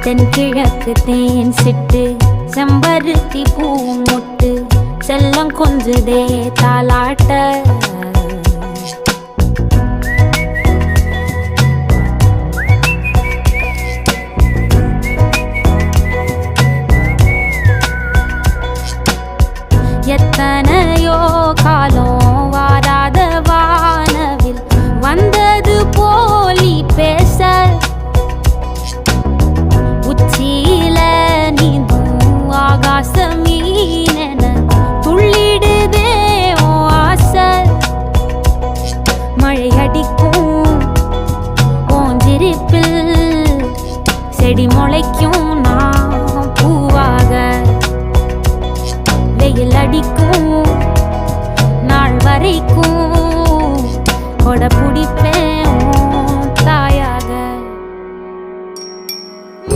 தென்கிழக்கு தேன் சிட்டு செம்பருத்தி பூ முட்டு செல்லம் கொஞ்சுதே தாலாட்ட எத்தனையோ காலம் வாராத வானவில் வந்தது போலி பேச உச்சியில நீந்தும் ஆகாச மீனென துள்ளிடுதே ஓ ஆசை மழை அடிக்கும் ஓஞ்சிருப்பில் செடி முளைக்கும் நான் பூவாக வெயில் அடிக்கும் நாள் வரைக்கும் கொடை பிடிப்பேன்